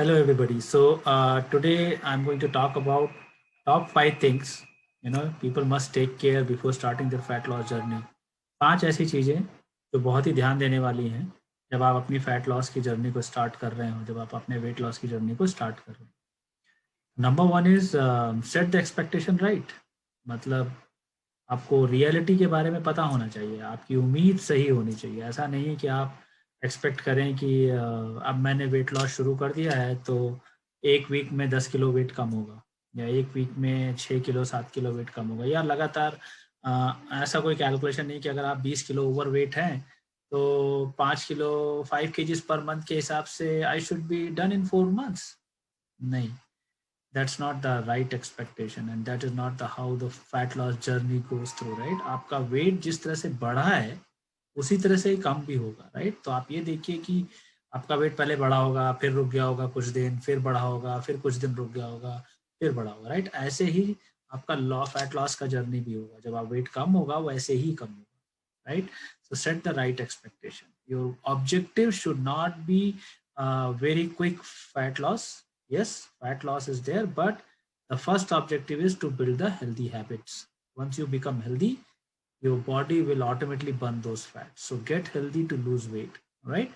Hello, everybody. Today I'm going to talk about top 5 things people must take care before starting their fat loss journey. 5 ऐसी चीज़ें जो बहुत ही ध्यान देने वाली हैं जब आप अपनी फैट लॉस की जर्नी को स्टार्ट कर रहे हो, जब आप अपने वेट लॉस की जर्नी को स्टार्ट कर रहे हो. Number one is set the expectation right. मतलब आपको रियलिटी के बारे में पता होना चाहिए, आपकी उम्मीद सही होनी चाहिए. ऐसा नहीं है कि आप एक्सपेक्ट करें कि अब मैंने वेट लॉस शुरू कर दिया है तो एक वीक में 10 किलो वेट कम होगा, या एक वीक में 6 किलो 7 किलो वेट कम होगा, या लगातार ऐसा कोई कैलकुलेशन नहीं कि अगर आप 20 किलो ओवर वेट हैं तो 5 किलो 5 kgs पर मंथ के हिसाब से I should be done in 4 months. नहीं, that's not the right expectation and that is not the how the fat loss journey goes through, right? आपका wait जिस तरह से बढ़ा है उसी तरह से ही कम भी होगा, राइट? तो आप ये देखिए कि आपका वेट पहले बढ़ा होगा, फिर रुक गया होगा कुछ दिन, फिर बढ़ा होगा, फिर कुछ दिन रुक गया होगा, फिर बढ़ा होगा, राइट? ऐसे ही आपका फैट लॉस का जर्नी भी होगा. जब आप वेट कम होगा वो ऐसे ही कम होगा, right? So set the right expectation. Your objective should not be very quick fat loss. Yes, fat loss is there, but the first objective is to build the healthy habits. Once you become healthy, your body will automatically burn those fats. So get healthy to lose weight, right?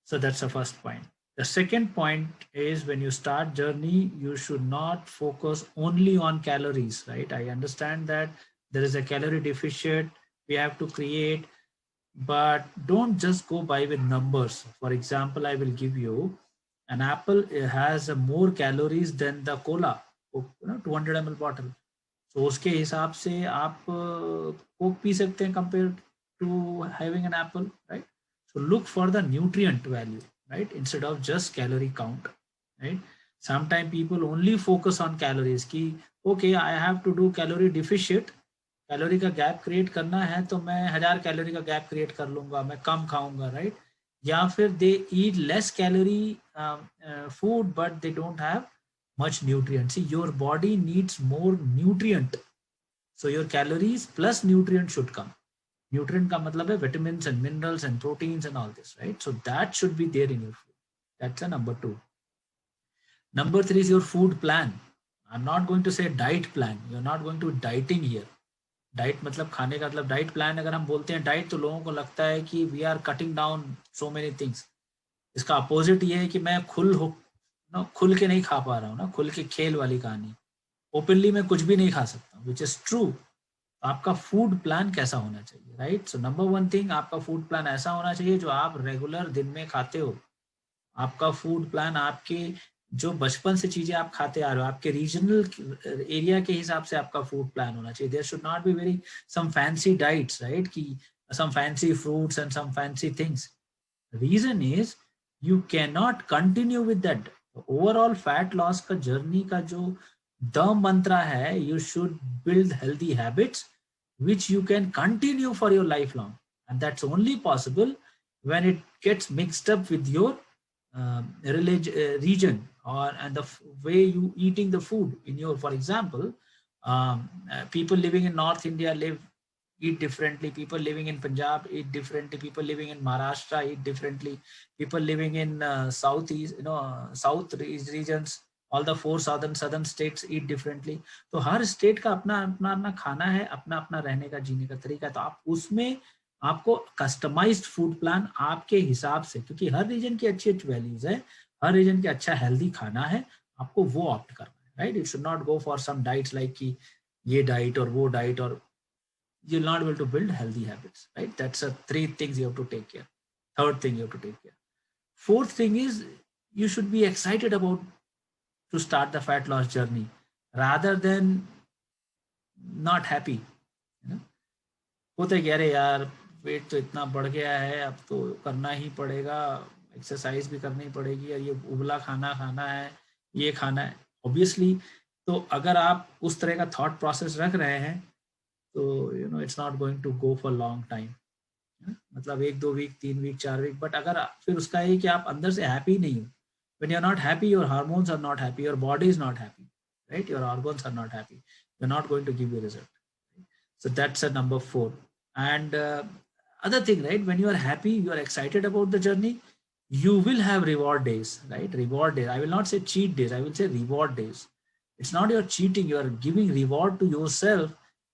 So that's the first point. The second point is when you start journey, you should not focus only on calories, right? I understand that there is a calorie deficit we have to create, but don't just go by with numbers. For example, I will give you an apple has more calories than the cola, 200 ml bottle. So उसके हिसाब से आप Coke P सकते हैं compared to having an apple, right? So look for the nutrient value, right? Instead of just calorie count, right? Sometimes people only focus on calories कि okay, I have to do calorie deficit, calorie का gap create करना है तो मैं 1000 calorie का gap create कर लूंगा, मैं कम खाऊंगा, राइट? या फिर they eat less calorie food but they don't have much nutrient. See, your body needs more nutrient, so your calories plus nutrient should come. Nutrient का मतलब है vitamins and minerals and proteins and all this, right? So that should be there in your food. That's a number two. Number three is your food plan. I'm not going to say diet plan. You're not going to dieting here. Diet मतलब खाने का मतलब diet plan. अगर हम बोलते हैं diet तो लोगों को लगता है कि we are cutting down so many things. इसका अपोजिट ये है कि मैं खुल के नहीं खा पा रहा हूँ ना, खुल के खेल वाली कहानी. ओपनली मैं कुछ भी नहीं खा सकता, विच इज ट्रू. आपका फूड प्लान कैसा होना चाहिए, right? So number one thing, आपका फूड प्लान ऐसा होना चाहिए जो आप रेगुलर दिन में खाते हो. आपका फूड प्लान आपके जो बचपन से चीजें आप खाते आ रहे हो, आपके रीजनल एरिया के हिसाब से आपका फूड प्लान होना चाहिए. There should not be very some fancy diets, right? कि some fancy fruits and some fancy things. Reason is you can not continue with that. Overall fat loss का journey का जो द मंत्रा है, you should build healthy habits which you can continue for your lifelong, and that's only possible when it gets mixed up with your region, or and the way you eating the food in your, for example, people living in North India live eat differently, people living in Punjab eat differently, people living in Maharashtra eat differently, people living in southeast, south regions, all the four southern states eat differently. तो हर state का अपना अपना अपना खाना है, अपना अपना रहने का जीने का तरीका है. तो आप उसमें आपको कस्टमाइज्ड फूड प्लान आपके हिसाब से, क्योंकि हर रीजन की अच्छी अच्छी वैल्यूज है, हर रीजन के अच्छा हेल्दी खाना है, आपको वो ऑप्ट करना है, right? It should not go for some diets like कि ये डाइट और वो डाइट, और you'll not be able to build healthy habits, right? That's a three things you have to take care. Third thing you have to take care. Fourth thing is you should be excited about to start the fat loss journey rather than not happy. होता है कि अरे यार wait तो इतना बढ़ गया है, अब तो करना ही पड़ेगा, एक्सरसाइज भी करनी पड़ेगी, और ये उबला खाना खाना है, ये खाना है, ऑब्वियसली. तो अगर आप उस तरह का थॉट प्रोसेस रख रहे हैं तो it's not going to go for long time. मतलब 1-2 वीक 3 वीक 4 वीक, बट अगर फिर उसका ये कि आप अंदर से हैप्पी नहीं हो, when you're not happy, your hormones are not happy, your body is not happy, right? Your organs are not happy, they're not going to give you result. So that's a number 4. And other thing, right? When you are happy, you are excited about the journey, You will have reward days, right? Reward days. I will not say cheat days. I will say reward days. It's not your cheating. You are giving reward to yourself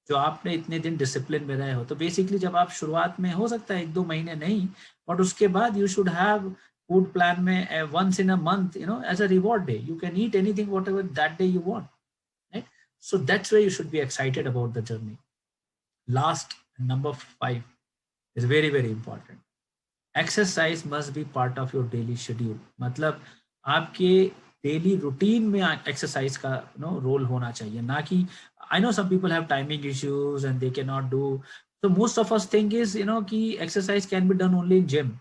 जो आपने इतने दिन discipline में रहे हो. तो basically जब आप शुरुआत में हो सकता है 1-2 महीने नहीं, बट उसके बाद you should have food plan में once in a month, you know, as a reward day. You can eat anything whatever that day you want, right? So that's where you should be excited about the journey. Last, number 5 is very, very important. Exercise must be part of your daily schedule. मतलब आपके daily routine में exercise का role होना चाहिए, ना कि I know some people have timing issues and they cannot do. So most of us think is, ki exercise can be done only in gym.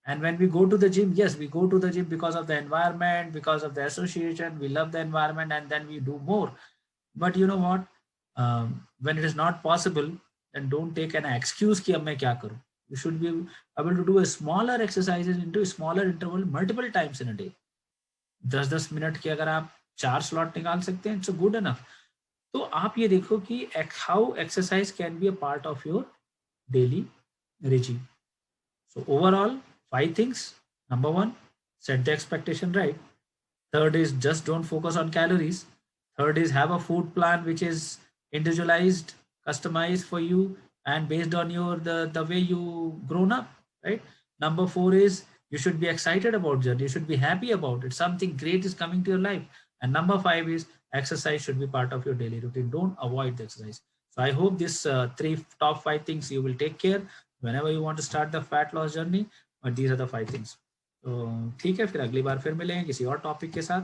And when we go to the gym, yes, we go to the gym because of the environment, because of the association, we love the environment, and then we do more. But you know what? When it is not possible, then don't take an excuse कि अब मैं क्या करूं. You should be able to do a smaller exercises into a smaller interval multiple times in a day. 10-10 minute के अगर आप 4 slot निकाल सकते हैं, इट्स गुड इनफ. तो आप ये देखो कि how exercise can be a part of your daily regime. So overall, 5 things. Number 1, set the expectation right. Third is just don't focus on calories. Third is have a food plan which is individualized, customized for you, and based on your the way you grown up, right? Number 4 is you should be excited about journey. You should be happy about it. Something great is coming to your life. And number 5 is exercise should be part of your daily routine. Don't avoid the exercise. So I hope this top 5 things you will take care whenever you want to start the fat loss journey. But these are the 5 things. तो ठीक है, फिर अगली बार फिर मिलेंगे किसी और topic के साथ.